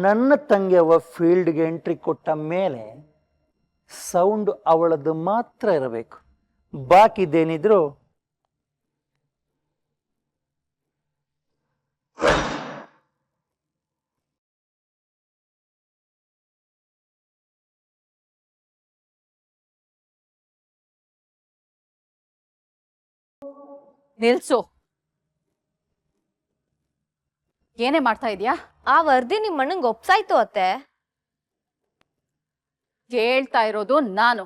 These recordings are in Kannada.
ನನ್ನ ತಂಗಿಯವ ಫೀಲ್ಡ್ಗೆ ಎಂಟ್ರಿ ಕೊಟ್ಟ ಮೇಲೆ ಸೌಂಡ್ ಅವಳದ್ದು ಮಾತ್ರ ಇರಬೇಕು, ಬಾಕಿದೇನಿದ್ರು ನಿಲ್ಸು. ಏನೇ ಮಾಡ್ತಾ ಇದೀಯಾ? ಆ ವರದಿ ನಿಮ್ಮ ಅಣ್ಣಂಗೆ ಒಪ್ಸಾಯ್ತು ಅತ್ತೆ. ಹೇಳ್ತಾ ಇರೋದು ನಾನು,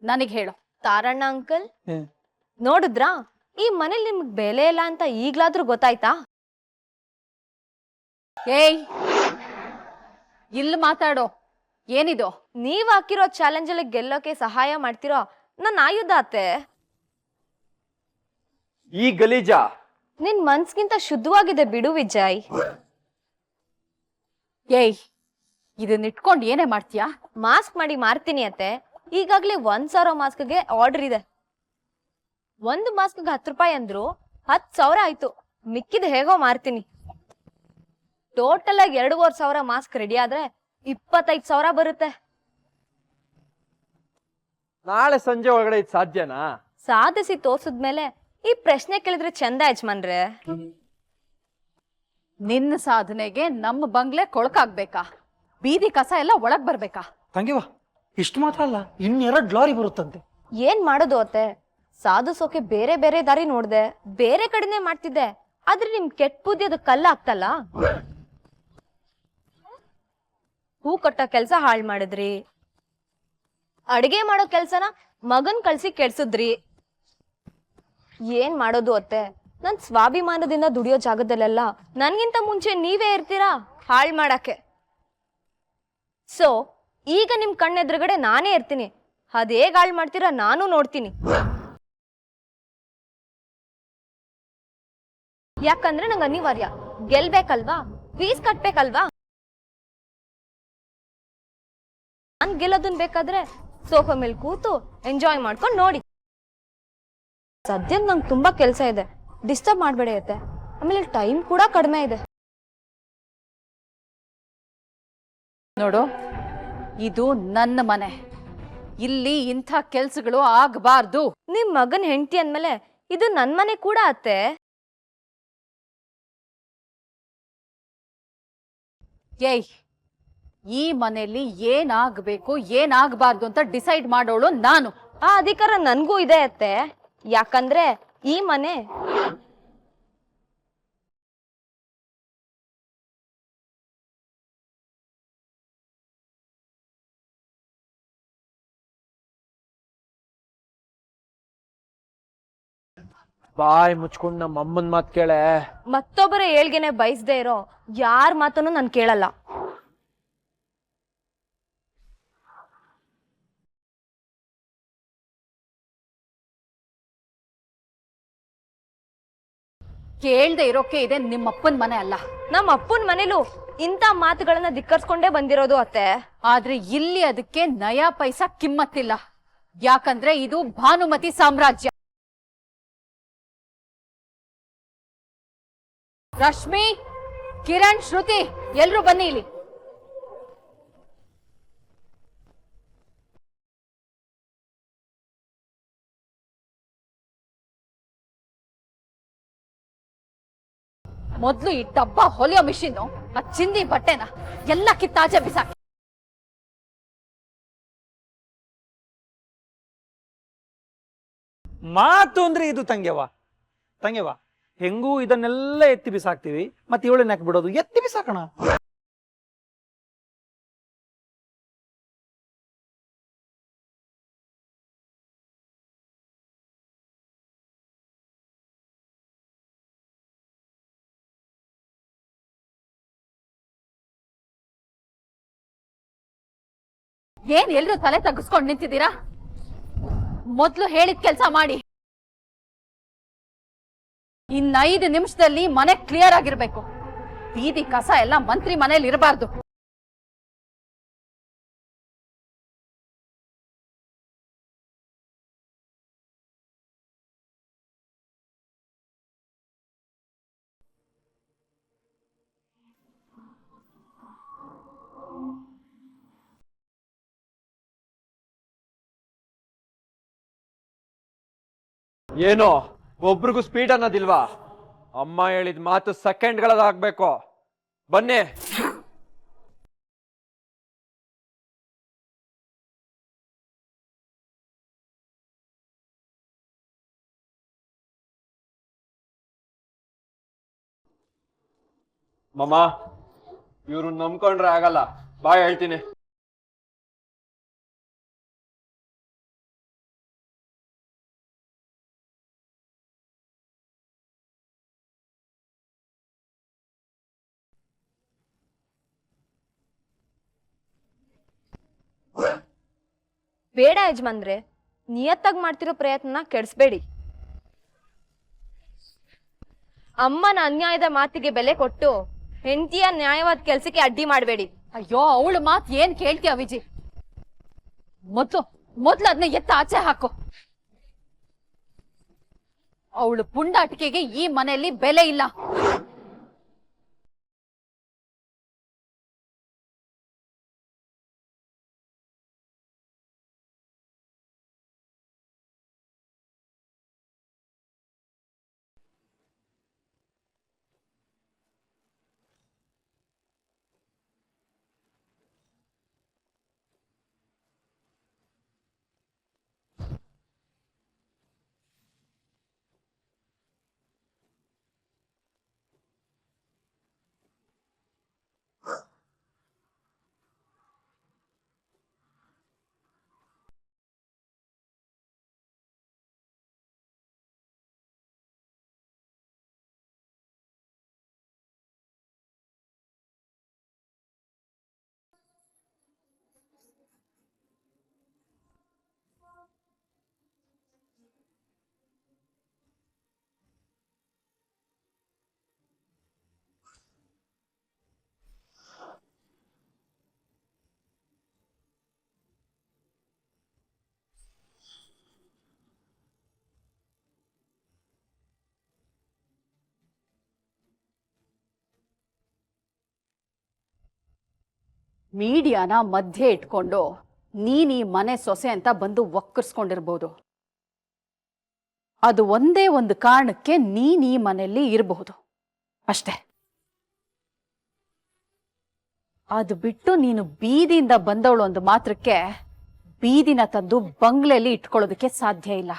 ನನಗ್ ಹೇಳು. ತಾರಣ್ಣ ಅಂಕಲ್, ನೋಡಿದ್ರಾ ಈ ಮನೇಲಿ ನಿಮ್ಗೆ ಬೆಲೆ ಇಲ್ಲ ಅಂತ ಈಗ್ಲಾದ್ರೂ ಗೊತ್ತಾಯ್ತಾ? ಏಯ್, ಇಲ್ಲಿ ಮಾತಾಡೋ. ಏನಿದು? ನೀವ್ ಹಾಕಿರೋ ಚಾಲೆಂಜ್ ಅಲ್ಲಿ ಗೆಲ್ಲೋಕೆ ಸಹಾಯ ಮಾಡ್ತಿರೋ ನನ್ನ ಆಯುಧ ಅತ್ತೆ. ಈ ಗಲೀಜ ನಿನ್ ಮನ್ಸ್ಗಿಂತ ಶುದ್ಧವಾಗಿದೆ ಬಿಡು ವಿಜಯ್. ಏಯ್, ಇದನ್ನ ಇಟ್ಕೊಂಡು ಏನೇ ಮಾಡ್ತೀಯಾ? ಮಾಸ್ಕ್ ಮಾಡಿ ಮಾರ್ತೀನಿ ಅತ್ತೆ. ಈಗಾಗ್ಲೇ 1,000 ಮಾಸ್ಕ್ಗೆ ಆರ್ಡರ್ ಇದೆ. ಒಂದು ಮಾಸ್ಕ್ಗೆ 10 ರೂಪಾಯಿ ಅಂದ್ರು 10,000 ಆಯ್ತು. ಮಿಕ್ಕಿದ ಹೇಗೋ ಮಾರ್ತೀನಿ. ಟೋಟಲ್ ಆಗಿ 2,500 ಮಾಸ್ಕ್ ರೆಡಿ ಆದ್ರೆ 25,000 ಬರುತ್ತೆ. ನಾಳೆ ಸಂಜೆ ಒಳಗಡೆ ಇದು ಸಾಧ್ಯನಾ? ಸಾಧಿಸಿ ತೋರ್ಸಿದ್ಮೇಲೆ ಈ ಪ್ರಶ್ನೆ ಕೇಳಿದ್ರೆ ಚಂದ ಯಜಮಾನ್ರೆ. ನಿನ್ನ ಸಾಧನೆಗೆ ನಮ್ಮ ಬಂಗ್ಲೆ ಕೊಳಕಾಗ್ಬೇಕಾ? ಬೀದಿ ಕಸ ಎಲ್ಲ ಒಳಗ್ ಬರ್ಬೇಕಾ? ತಂಗಿವ ಇಷ್ಟು ಮಾತ್ರ ಅಲ್ಲ, 2 ಲಾರಿ ಬರುತ್ತಂತೆ. ಏನ್ ಮಾಡೋದು ಅತ್ತೆ? ಸಾಧಿಸೋಕೆ ಬೇರೆ ಬೇರೆ ದಾರಿ ನೋಡ್ದೆ, ಬೇರೆ ಕಡೆನೆ ಮಾಡ್ತಿದ್ದೆ. ಆದ್ರೆ ನಿಮ್ ಕೆಟ್ಟ ಬುದ್ಧಿ ಅದು ಕಲ್ಲ ಆಗ್ತಲ್ಲ. ಹೂ ಕಟ್ಟ ಕೆಲ್ಸ ಹಾಳ್ ಮಾಡಿದ್ರಿ, ಅಡಿಗೆ ಮಾಡೋ ಕೆಲ್ಸನ ಮಗನ್ ಕಳ್ಸಿ ಕೆಡ್ಸುದ್ರಿ. ಏನ್ ಮಾಡೋದು ಅತ್ತೆ? ನನ್ ಸ್ವಾಭಿಮಾನದಿಂದ ದುಡಿಯೋ ಜಾಗದಲ್ಲೆಲ್ಲ ನನ್ಗಿಂತ ಮುಂಚೆ ನೀವೇ ಇರ್ತೀರಾ ಹಾಳ್ ಮಾಡಕ್ಕೆ. ಸೊ ಈಗ ನಿಮ್ ಕಣ್ಣೆದ್ರುಗಡೆ ನಾನೇ ಇರ್ತೀನಿ. ಅದೇಗ್ ಹಾಳ್ ಮಾಡ್ತೀರಾ ನಾನು ನೋಡ್ತೀನಿ. ಯಾಕಂದ್ರೆ ನಂಗೆ ಅನಿವಾರ್ಯ, ಗೆಲ್ಬೇಕಲ್ವಾ, ಫೀಸ್ ಕಟ್ಬೇಕಲ್ವಾ. ನಾನ್ ಗೆಲ್ಲೋದನ್ ಬೇಕಾದ್ರೆ ಸೋಫಾ ಮೇಲೆ ಕೂತು ಎಂಜಾಯ್ ಮಾಡ್ಕೊಂಡು ನೋಡಿ. ಸದ್ಯಕ್ಕೆ ನಂಗೆ ತುಂಬಾ ಕೆಲಸ ಇದೆ, ಡಿಸ್ಟರ್ಬ್ ಮಾಡ್ಬೇಡಿ ಅತ್ತೆ. ಆಮೇಲೆ ಟೈಮ್ ಕೂಡ ಕಡಿಮೆ ಇದೆ. ನೋಡು, ಇದು ನನ್ನ ಮನೆ. ಇಲ್ಲಿ ಇಂಥ ಕೆಲ್ಸಗಳು ಆಗಬಾರ್ದು. ನಿಮ್ ಮಗನ್ ಹೆಂಡತಿ ಅಂದ್ಮೇಲೆ ಇದು ನನ್ ಮನೆ ಕೂಡ ಅತ್ತೆ. ಏಯ್, ಈ ಮನೆಯಲ್ಲಿ ಏನಾಗಬೇಕು ಏನಾಗಬಾರ್ದು ಅಂತ ಡಿಸೈಡ್ ಮಾಡೋಳು ನಾನು. ಆ ಅಧಿಕಾರ ನನ್ಗೂ ಇದೆ ಅತ್ತೆ. ಯಾಕಂದ್ರೆ ಈ ಮನೆ ಬಾಯ್ ಮುಚ್ಕೊಂಡು ನಮ್ಮ ಅಮ್ಮನ್ ಮಾತ್ ಕೇಳೆ. ಮತ್ತೊಬ್ಬರ ಏಳ್ಗೆನೆ ಬಯಸದೇ ಇರೋ ಯಾರ ಮಾತನ್ನು ನಾನು ಕೇಳಲ್ಲ. ಕೇಳ್ದೆ ಇರೋಕೆ ಇದೆ ನಿಮ್ಮಪ್ಪನ ಮನೆ ಅಲ್ಲ. ನಮ್ಮ ಅಪ್ಪನ ಮನೇಲೂ ಇಂಥ ಮಾತುಗಳನ್ನ ಧಿಕ್ಕರ್ಸ್ಕೊಂಡೇ ಬಂದಿರೋದು ಅತ್ತೆ. ಆದ್ರೆ ಇಲ್ಲಿ ಅದಕ್ಕೆ ನಯಾ ಪೈಸಾ ಕಿಮ್ಮತ್ತಿಲ್ಲ. ಯಾಕಂದ್ರೆ ಇದು ಭಾನುಮತಿ ಸಾಮ್ರಾಜ್ಯ. ರಶ್ಮಿ, ಕಿರಣ್, ಶ್ರುತಿ, ಎಲ್ರು ಬನ್ನಿ ಇಲ್ಲಿ. ಮೊದ್ಲು ಈ ಡಬ್ಬ ಹೊಲಿಯೋ ಮಿಷಿನ್, ಆ ಚಿಂದಿ ಬಟ್ಟೆನ ಎಲ್ಲ ಕಿತ್ತಾಚೆ ಬಿಸಾಕಿ. ಮಾತು ಅಂದ್ರೆ ಇದು ತಂಗ್ಯವ. ಹೆಂಗೂ ಇದನ್ನೆಲ್ಲ ಎತ್ತಿ ಬಿಸಾಕ್ತಿವಿ, ಮತ್ತೆ ಇವಳನ್ನ ಯಾಕೆ ಬಿಡೋದು? ಎತ್ತಿ ಬಿಸಾಕೋಣ. ಏನ್ ಎಲ್ರು ತಲೆ ತಗ್ಗಿಸ್ಕೊಂಡು ನಿಂತಿದ್ದೀರಾ? ಮೊದ್ಲು ಹೇಳಿದ ಕೆಲ್ಸ ಮಾಡಿ. ಇನ್ನ 5 ನಿಮಿಷದಲ್ಲಿ ಮನೆ ಕ್ಲಿಯರ್ ಆಗಿರ್ಬೇಕು. ಬೀದಿ ಕಸ ಎಲ್ಲ ಮಂತ್ರಿ ಮನೇಲಿ ಇರಬಾರ್ದು. ಏನೋ ಒಬ್ರಿಗೂ ಸ್ಪೀಡ್ ಅನ್ನೋದಿಲ್ವಾ? ಅಮ್ಮ ಹೇಳಿದ ಮಾತು ಸೆಕೆಂಡ್ಗಳದಾಗ್ಬೇಕು. ಬನ್ನಿ. ಮಾಮ, ಇವ್ರು ನಂಬ್ಕೊಂಡ್ರೆ ಆಗಲ್ಲ. ಬಾ ಹೇಳ್ತೀನಿ. ಬೇಡ ಯಜಮಾನ್ರೆ, ನಿಯತ್ತಾಗಿ ಮಾಡ್ತಿರೋ ಪ್ರಯತ್ನ ಕೆಡಿಸ್ಬೇಡಿ. ಅಮ್ಮನ ಅನ್ಯಾಯದ ಮಾತಿಗೆ ಬೆಲೆ ಕೊಟ್ಟು ಹೆಂಡತಿಯ ನ್ಯಾಯವಾದ ಕೆಲ್ಸಕ್ಕೆ ಅಡ್ಡಿ ಮಾಡಬೇಡಿ. ಅಯ್ಯೋ, ಅವಳು ಮಾತ್ ಏನ್ ಕೇಳ್ತೀಯ ವಿಜಿ? ಮೊದ್ಲು ಅದನ್ನ ಎತ್ತ ಆಚೆ ಹಾಕು. ಅವಳು ಪುಂಡಾಟಿಕೆಗೆ ಈ ಮನೆಯಲ್ಲಿ ಬೆಲೆ ಇಲ್ಲ. ಮೀಡಿಯಾನ ಮಧ್ಯೆ ಇಟ್ಕೊಂಡು ನೀನ್ ಈ ಮನೆ ಸೊಸೆ ಅಂತ ಬಂದು ಒಕ್ಕರ್ಸ್ಕೊಂಡಿರ್ಬೋದು. ಅದು ಒಂದೇ ಒಂದು ಕಾರಣಕ್ಕೆ ನೀನ್ ಈ ಮನೆಯಲ್ಲಿ ಇರಬಹುದು ಅಷ್ಟೇ. ಅದು ಬಿಟ್ಟು ನೀನು ಬೀದಿಯಿಂದ ಬಂದವಳು ಒಂದು ಮಾತ್ರಕ್ಕೆ ಬೀದಿನ ತಂದು ಬಂಗ್ಲೆಯಲ್ಲಿ ಇಟ್ಕೊಳ್ಳೋದಕ್ಕೆ ಸಾಧ್ಯ ಇಲ್ಲ.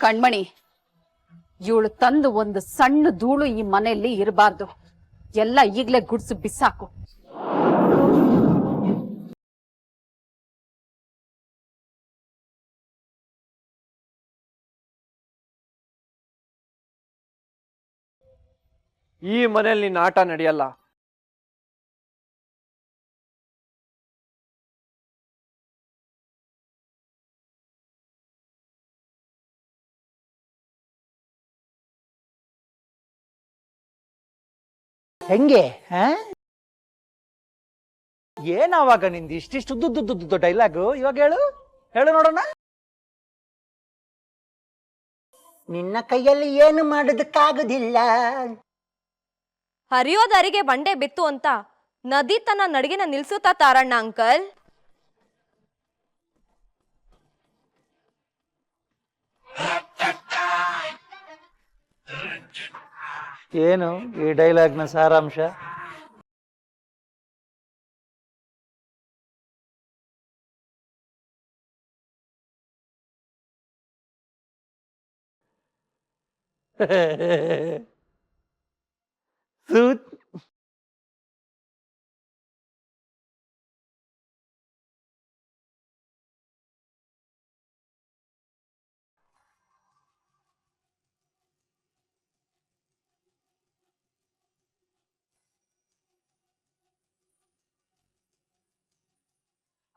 ಕಣ್ಮಣಿ, ಇವಳು ತಂದು ಒಂದು ಸಣ್ಣ ಧೂಳು ಈ ಮನೆಯಲ್ಲಿ ಇರಬಾರ್ದು. ಎಲ್ಲ ಈಗ್ಲೇ ಗುಡ್ಸು ಬಿಸಾಕು. ಈ ಮನೆಯಲ್ಲಿ ನಿನ್ನ ಆಟ ನಡೆಯಲ್ಲ. ಹೆಂಗೆ? ಏನಾವಾಗ ನಿಂದು ಇಷ್ಟಿಷ್ಟು ಉದ್ದುದ್ದುದ್ದು ಡೈಲಾಗು? ಇವಾಗ ಹೇಳು ಹೇಳು ನೋಡೋಣ. ನಿನ್ನ ಕೈಯಲ್ಲಿ ಏನು ಮಾಡೋದಕ್ಕಾಗುದಿಲ್ಲ. ಹರಿಯೋದ ಅರಿಗೆ ಬಂಡೆ ಬಿತ್ತು ಅಂತ ನದಿ ತನ್ನ ನಡಿಗೆನ ನಿಲ್ಸುತ್ತಾ ತಾರಣ್ಣ ಅಂಕಲ್? ಏನು ಈ ಡೈಲಾಗ್ನ ಸಾರಾಂಶ? ಸೂತ್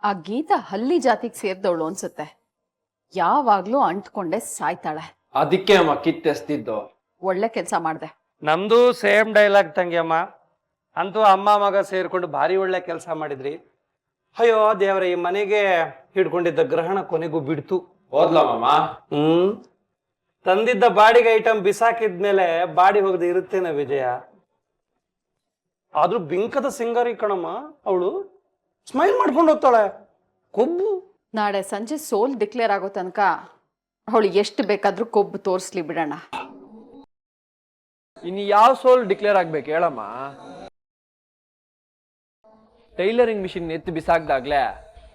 ಆ ಗೀತಾ ಹಲ್ಲಿ ಜಾತಿಗೆ ಸೇರ್ದವಳು ಅನ್ಸುತ್ತೆ. ಯಾವಾಗ್ಲೂ ಅಂಟ್ಕೊಂಡೆ ಸಾಯ್ತಾಳೆ. ಅದಕ್ಕೆ ಅಮ್ಮ ಕಿತ್ತೆಸ್ತಿದ್ದು. ಒಳ್ಳೆ ಕೆಲಸ ಮಾಡ್ದೆ. ನಮ್ದು ಸೇಮ್ ಡೈಲಾಗ್ ತಂಗಿಯಮ್ಮ. ಅಂತೂ ಅಮ್ಮ ಮಗ ಸೇರ್ಕೊಂಡು ಭಾರಿ ಒಳ್ಳೆ ಕೆಲಸ ಮಾಡಿದ್ರಿ. ಅಯ್ಯೋ ದೇವರ, ಈ ಮನೆಗೆ ಹಿಡ್ಕೊಂಡಿದ್ದ ಗ್ರಹಣ ಕೊನೆಗೂ ಬಿಡ್ತು. ಹೋದ್ಲಮ್ಮ. ತಂದಿದ್ದ ಬಾಡಿಗೆ ಐಟಮ್ ಬಿಸಾಕಿದ್ಮೇಲೆ ಬಾಡಿ ಹೋಗದೆ ಇರುತ್ತೇನ ವಿಜಯ? ಆದ್ರೂ ಬಿಂಕದ ಸಿಂಗಾರಿ ಕಣಮ್ಮ ಅವಳು. ಸ್ಮೈಲ್ ಮಾಡ್ಕೊಂಡು ಹೋಗ್ತಾಳೆ. ಕೊಬ್ಬು. ನಾಳೆ ಸಂಜೆ ಸೋಲ್ ಡಿಕ್ಲೇರ್ ಆಗೋ ತನಕ ಅವಳು ಎಷ್ಟು ಬೇಕಾದ್ರೂ ಕೊಬ್ಬು ತೋರಿಸ್ಲಿ ಬಿಡೋಣ. ಇನ್ನು ಯಾವ ಸೋಲ್ ಡಿಕ್ಲೇರ್ ಆಗ್ಬೇಕು ಹೇಳಮ್ಮ. ಟೈಲರಿಂಗ್ ಮಿಷಿನ್ ಎತ್ತಿ ಬಿಸಾಕ್ದಾಗ್ಲೇ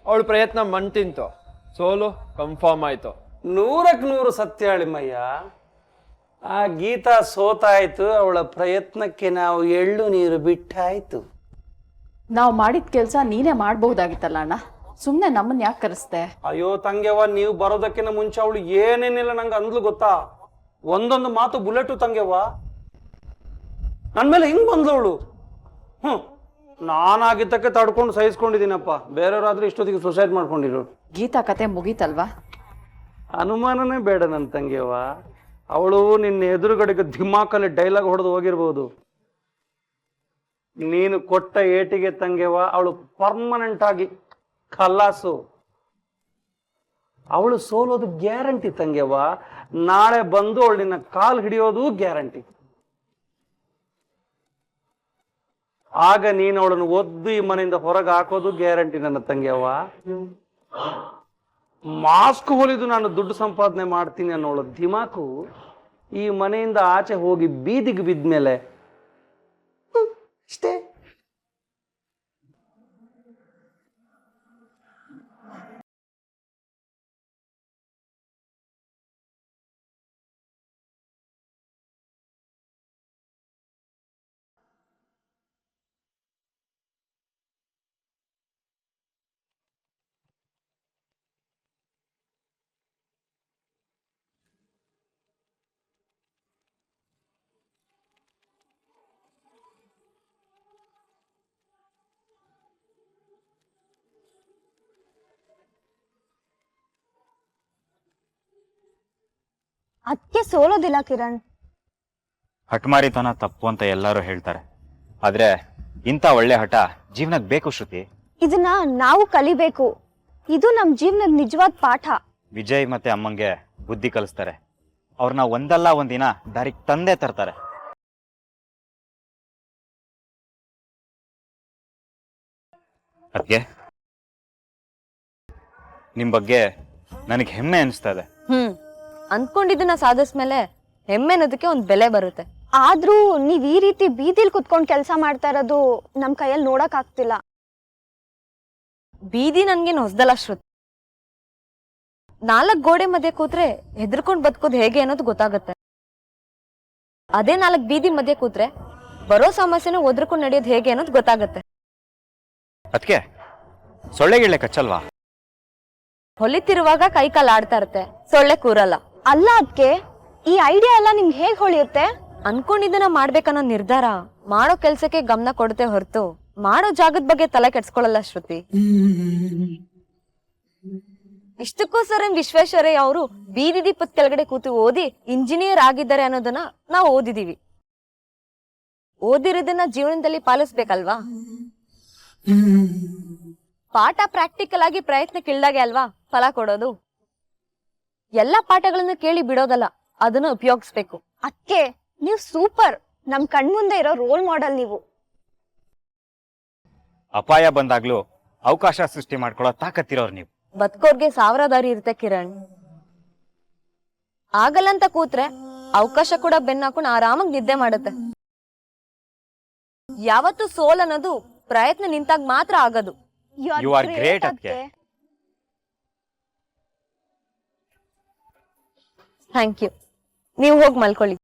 ಅವಳ ಪ್ರಯತ್ನ ಮಣ್ ತಿಂತು, ಸೋಲು ಕನ್ಫರ್ಮ್ ಆಯ್ತು. 100% ಸತ್ಯ ಅಳಿಮಯ್ಯ. ಆ ಗೀತಾ ಸೋತಾಯ್ತು, ಅವಳ ಪ್ರಯತ್ನಕ್ಕೆ ನಾವು ಎಳ್ಳು ನೀರು ಬಿಟ್ಟಾಯ್ತು. ನಾವು ಮಾಡಿದ ಕೆಲಸ ನೀನೇ ಮಾಡಬಹುದಾಗಿತ್ತಲ್ಲ ಅಣ್ಣ, ಸುಮ್ಮನೆ ನಮ್ಮನ್ನ ಯಾಕೆ ಕರೆಸ್ದೆ? ಅಯ್ಯೋ ತಂಗ್ಯವ್ವ, ನೀವು ಬರೋದಕ್ಕಿಂತ ಮುಂಚೆ ಅವಳು ಏನೇನಿಲ್ಲ ನಂಗೆ ಅಂದ್ಲು ಗೊತ್ತಾ? ಒಂದೊಂದು ಮಾತು ಬುಲೆಟು ತಂಗ್ಯವ್ವ. ನನ್ನ ಮೇಲೆ ಹಿಂಗ್ ಬಂದವಳು. ನಾನಾಗಿದ್ದಕ್ಕೆ ತಡ್ಕೊಂಡು ಸಹಿಸ್ಕೊಂಡಿದ್ದೀನಪ್ಪ. ಬೇರೆಯವರಾದ್ರೂ ಇಷ್ಟೊತ್ತಿಗೆ ಸುಸೈಡ್ ಮಾಡ್ಕೊಂಡಿರೋರು. ಗೀತಾ ಕತೆ ಮುಗೀತಲ್ವಾ? ಅನುಮಾನನೇ ಬೇಡ ನನ್ನ ತಂಗಿಯವ್ವ. ಅವಳು ನಿನ್ನ ಎದುರುಗಡೆಗೆ ಧಿಮಾಕಲ್ಲಿ ಡೈಲಾಗ್ ಹೊಡೆದು ಹೋಗಿರ್ಬೋದು. ನೀನು ಕೊಟ್ಟ ಏಟಿಗೆ ತಂಗ್ಯವ್ವ ಅವಳು ಪರ್ಮನೆಂಟ್ ಆಗಿ ಖಲ್ಲಾಸು. ಅವಳು ಸೋಲೋದು ಗ್ಯಾರಂಟಿ ತಂಗ್ಯವ್ವ. ನಾಳೆ ಬಂದು ಅವಳು ನಿನ್ನ ಕಾಲು ಹಿಡಿಯೋದು ಗ್ಯಾರಂಟಿ. ಆಗ ನೀನು ಅವಳನ್ನು ಒದ್ದು ಈ ಮನೆಯಿಂದ ಹೊರಗೆ ಹಾಕೋದು ಗ್ಯಾರಂಟಿ ನನ್ನ ತಂಗ್ಯವ್ವ. ಮಾಸ್ಕ್ ಹೊಲಿದು ನಾನು ದುಡ್ಡು ಸಂಪಾದನೆ ಮಾಡ್ತೀನಿ ಅನ್ನೋಳು ದಿಮಾಕು ಈ ಮನೆಯಿಂದ ಆಚೆ ಹೋಗಿ ಬೀದಿಗೆ ಬಿದ್ಮೇಲೆ ಅಷ್ಟೇ. ಅದಕ್ಕೆ ಸೋಲೋದಿಲ್ಲ ಕಿರಣ್. ಹಠಮಾರಿತನ ತಪ್ಪು ಅಂತ ಎಲ್ಲರೂ ಹೇಳ್ತಾರೆ, ಆದ್ರೆ ಇಂಥ ಒಳ್ಳೆ ಹಠ ಜೀವನಕ್ಕೆ ಬೇಕು ಶ್ರುತಿ. ಇದನ್ನ ನಾವು ಕಲಿಬೇಕು. ಇದು ನಮ್ ಜೀವನದ ನಿಜವಾದ ಪಾಠ. ವಿಜಯ್ ಮತ್ತೆ ಅಮ್ಮಂಗೆ ಬುದ್ಧಿ ಕಲಿಸ್ತಾರೆ. ಅವ್ರನ್ನ ಒಂದಲ್ಲ ಒಂದಿನ ದಾರಿಗೆ ತಂದೆ ತರ್ತಾರೆ. ಅದ್ಕೆ ನಿಮ್ ಬಗ್ಗೆ ನನಗೆ ಹೆಮ್ಮೆ ಅನಿಸ್ತಾ ಇದೆ. ಅನ್ಕೊಂಡಿದ್ದನ್ನ ಸಾಧಿಸ್ಮೇಲೆ ಹೆಮ್ಮೆ ಅನ್ನೋದಕ್ಕೆ ಒಂದ್ ಬೆಲೆ ಬರುತ್ತೆ. ಆದ್ರೂ ನೀವ್ ಈ ರೀತಿ ಬೀದಿಲ್ ಕುತ್ಕೊಂಡ್ ಕೆಲ್ಸ ಮಾಡ್ತಾ ಇರೋದು ನಮ್ ಕೈಯಲ್ಲಿ ನೋಡಕ್ ಆಗ್ತಿಲ್ಲ. ಬೀದಿ ನನ್ಗೇನ್ ಹೊಸ್ದಲ್ಲ ಶ್ರುತಿ. 4 ಗೋಡೆ ಮಧ್ಯೆ ಕೂತ್ರೆ ಹೆದರ್ಕೊಂಡ್ ಬದುಕೋದು ಹೇಗೆ ಅನ್ನೋದು ಗೊತ್ತಾಗತ್ತೆ. ಅದೇ 4 ಬೀದಿ ಮಧ್ಯೆ ಕೂತ್ರೆ ಬರೋ ಸಮಸ್ಯೆನ ಒದ್ರಕೊಂಡು ನಡೆಯೋದು ಹೇಗೆ ಅನ್ನೋದು ಗೊತ್ತಾಗತ್ತೆ. ಅದ್ಕೆ ಸೊಳ್ಳೆಗಿಳ್ಳೆ ಕಚ್ಚಲ್ವಾ? ಹೊಲಿತಿರುವಾಗ ಕೈ ಕಾಲು ಆಡ್ತಾ ಇರುತ್ತೆ, ಸೊಳ್ಳೆ ಕೂರಲ್ಲ. ಅಲ್ಲ ಅದ್ಕೆ ಈ ಐಡಿಯಾ ಎಲ್ಲ ನಿಮ್ಗೆ ಹೇಗ್ ಹೊಳಿಯುತ್ತೆ? ಅನ್ಕೊಂಡಿದ್ದನ್ನ ಮಾಡ್ಬೇಕನ್ನೋ ನಿರ್ಧಾರ ಮಾಡೋ ಕೆಲ್ಸಕ್ಕೆ ಗಮನ ಕೊಡುತ್ತೆ ಹೊರತು ಮಾಡೋ ಜಾಗದ ಬಗ್ಗೆ ತಲೆ ಕೆಡ್ಸ್ಕೊಳಲ್ಲ ಶ್ರುತಿ. ಇಷ್ಟಕ್ಕೋಸ್ಕರ ವಿಶ್ವೇಶ್ವರಯ್ಯ ಅವರು ಬೀದಿ ದೀಪದ ಕೆಳಗಡೆ ಕೂತು ಓದಿ ಇಂಜಿನಿಯರ್ ಆಗಿದ್ದಾರೆ ಅನ್ನೋದನ್ನ ನಾವು ಓದಿದೀವಿ. ಓದಿರೋದನ್ನ ಜೀವನದಲ್ಲಿ ಪಾಲಿಸ್ಬೇಕಲ್ವಾ? ಪಾಠ ಪ್ರಾಕ್ಟಿಕಲ್ ಆಗಿ ಪ್ರಯತ್ನಕ್ಕಿಳ್ದಾಗೆ ಅಲ್ವಾ ಫಲ ಕೊಡೋದು. ಎಲ್ಲಾ ಪಾಠಗಳನ್ನು ಕೇಳಿ ಬಿಡೋದಲ್ಲ, ಅದನ್ನ ಉಪಯೋಗಿಸ್ಬೇಕು. ಅದ್ಕೆ ನೀವ್ ಸೂಪರ್. ನಮ್ ಕಣ್ಮುಂದೆ ಇರೋ ರೋಲ್ ಮಾಡೆಲ್ ನೀವು. ಅಪಾಯ ಬಂದಾಗ್ಲೂ ಅವಕಾಶ ಸೃಷ್ಟಿ ಮಾಡ್ಕೊಳ್ಳೋ ತಾಕತ್ತಿರೋರು ನೀವು. ಬದುಕೋರ್ಗೆ 1000 ದಾರಿ ಇರುತ್ತೆ ಕಿರಣ್. ಆಗಲ್ಲಂತ ಕೂತ್ರೆ ಅವಕಾಶ ಕೂಡ ಬೆನ್ನಾಕೊಂಡು ಆರಾಮಾಗಿ ನಿದ್ದೆ ಮಾಡುತ್ತೆ. ಯಾವತ್ತು ಸೋಲ್ ಅನ್ನೋದು ಪ್ರಯತ್ನ ನಿಂತಾಗ ಮಾತ್ರ ಆಗೋದು. You are great ಅದ್ಕೆ. Thank you. ನೀವು ಹೋಗಿ ಮಲ್ಕೊಳ್ಳಿ.